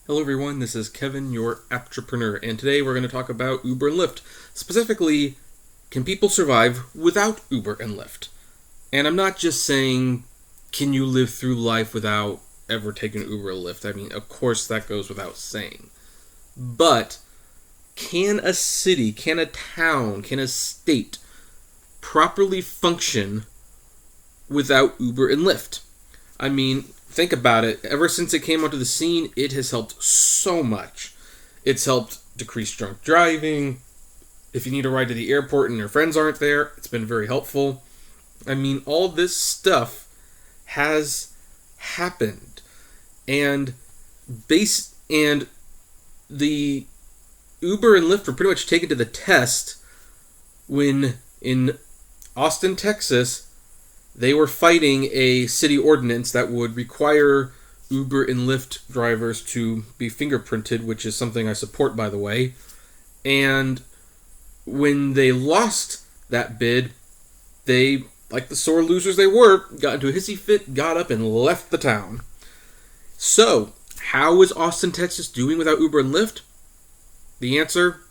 Hello everyone, this is Kevin, your entrepreneur, and today we're going to talk about Uber and Lyft. Specifically, can people survive without Uber and Lyft? And I'm not just saying, can you live through life without ever taking Uber or Lyft? I mean, of course that goes without saying. But, can a city, can a town, can a state properly function without Uber and Lyft? I mean, think about it. Ever since it came onto the scene, it has helped so much. It's helped decrease drunk driving. If you need a ride to the airport and your friends aren't there, it's been very helpful. I mean, all this stuff has happened. And the Uber and Lyft were pretty much taken to the test when in Austin, Texas, they were fighting a city ordinance that would require Uber and Lyft drivers to be fingerprinted, which is something I support, by the way. And when they lost that bid, they, like the sore losers they were, got into a hissy fit, got up, and left the town. So, how is Austin, Texas doing without Uber and Lyft? The answer,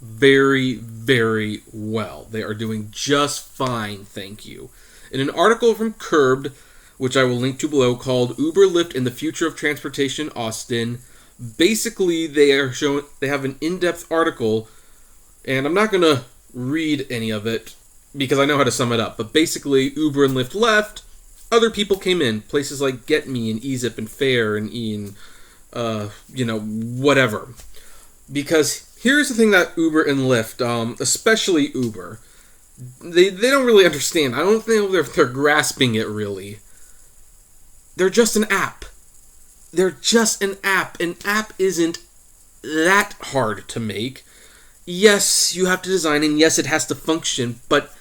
very, very well. They are doing just fine, thank you. In an article from Curbed, which I will link to below, called Uber, Lyft, and the Future of Transportation Austin, basically they have an in-depth article, and I'm not going to read any of it because I know how to sum it up, but basically Uber and Lyft left, other people came in, places like Get Me and eZip and Fare and whatever. Because here's the thing that Uber and Lyft, especially Uber, they don't really understand. I don't think they're grasping it really. They're just an app. They're just an app. An app isn't that hard to make. Yes, you have to design, and yes, it has to function, but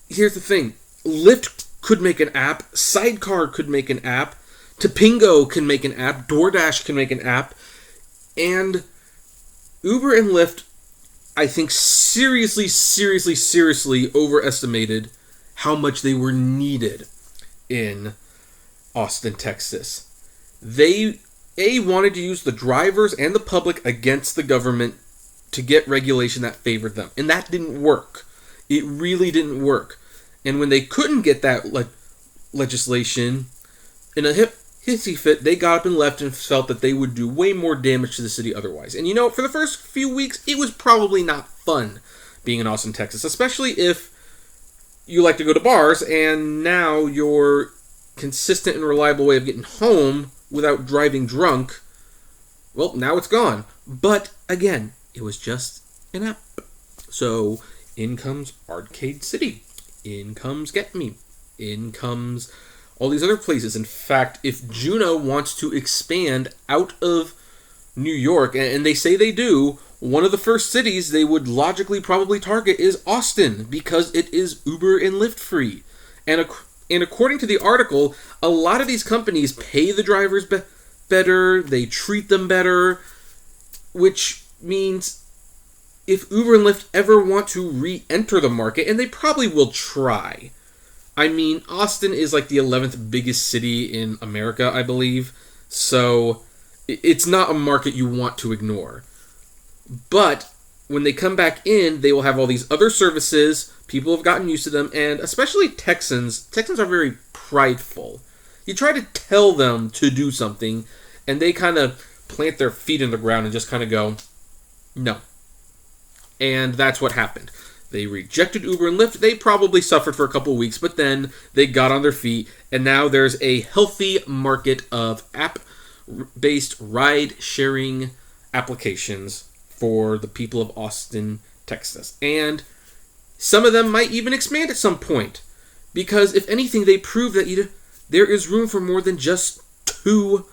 here's the thing. Lyft could make an app, Sidecar could make an app, Topingo can make an app, DoorDash can make an app, and Uber and Lyft, I think, seriously overestimated how much they were needed in Austin, Texas. They, wanted to use the drivers and the public against the government to get regulation that favored them. And that didn't work. It really didn't work. And when they couldn't get that legislation, in a hissy fit, they got up and left and felt that they would do way more damage to the city otherwise. And for the first few weeks, it was probably not fun being in Austin, Texas, especially if you like to go to bars and now your consistent and reliable way of getting home without driving drunk, well, now it's gone. But again, it was just an app. So in comes Arcade City, in comes Get Me, in comes all these other places. In fact, if Juno wants to expand out of New York, and they say they do, one of the first cities they would logically probably target is Austin, because it is Uber and Lyft free. And according to the article, a lot of these companies pay the drivers better, they treat them better, which means if Uber and Lyft ever want to re-enter the market, and they probably will try. I mean, Austin is like the 11th biggest city in America, I believe. So, it's not a market you want to ignore. But, when they come back in, they will have all these other services. People have gotten used to them. And especially Texans are very prideful. You try to tell them to do something, and they kind of plant their feet in the ground and just kind of go, no. And that's what happened. They rejected Uber and Lyft. They probably suffered for a couple of weeks, but then they got on their feet, and now there's a healthy market of app-based ride-sharing applications for the people of Austin, Texas. And some of them might even expand at some point, because if anything, they prove that there is room for more than just 2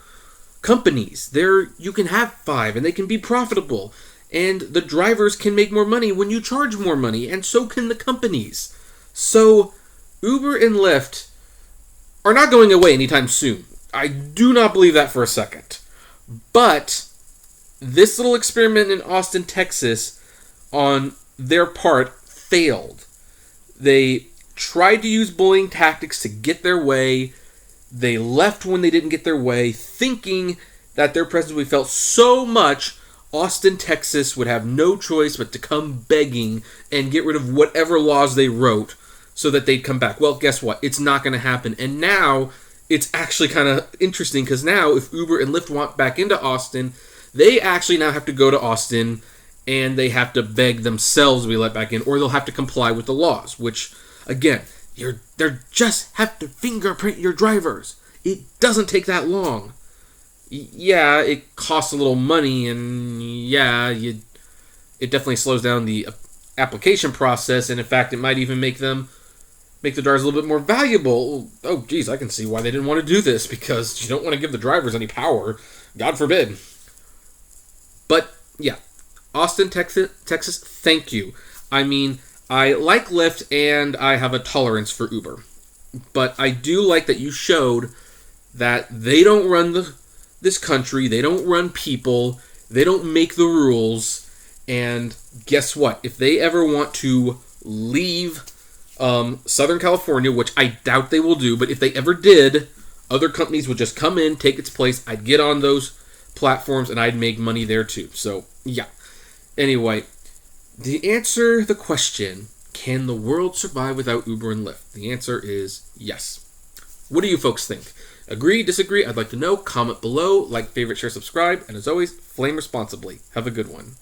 companies. You can have 5, and they can be profitable. And the drivers can make more money when you charge more money, and so can the companies. So, Uber and Lyft are not going away anytime soon. I do not believe that for a second. But this little experiment in Austin, Texas, on their part, failed. They tried to use bullying tactics to get their way. They left when they didn't get their way, thinking that their presence would be felt so much, Austin, Texas would have no choice but to come begging and get rid of whatever laws they wrote so that they'd come back. Well, guess what? It's not going to happen. And now it's actually kind of interesting because now if Uber and Lyft want back into Austin, they actually now have to go to Austin and they have to beg themselves to be let back in, or they'll have to comply with the laws, which, again, they just have to fingerprint your drivers. It doesn't take that long. Yeah, it costs a little money, and yeah, it definitely slows down the application process, and in fact, it might even make the drivers a little bit more valuable. Oh, geez, I can see why they didn't want to do this, because you don't want to give the drivers any power. God forbid. But, yeah, Austin, Texas, thank you. I mean, I like Lyft, and I have a tolerance for Uber. But I do like that you showed that they don't run this country, they don't run people, they don't make the rules, and guess what? If they ever want to leave Southern California, which I doubt they will do, but if they ever did, other companies would just come in, take its place, I'd get on those platforms, and I'd make money there too. So, yeah. Anyway, to answer the question, can the world survive without Uber and Lyft? The answer is yes. What do you folks think? Agree, disagree? I'd like to know. Comment below, like, favorite, share, subscribe, and as always, flame responsibly. Have a good one.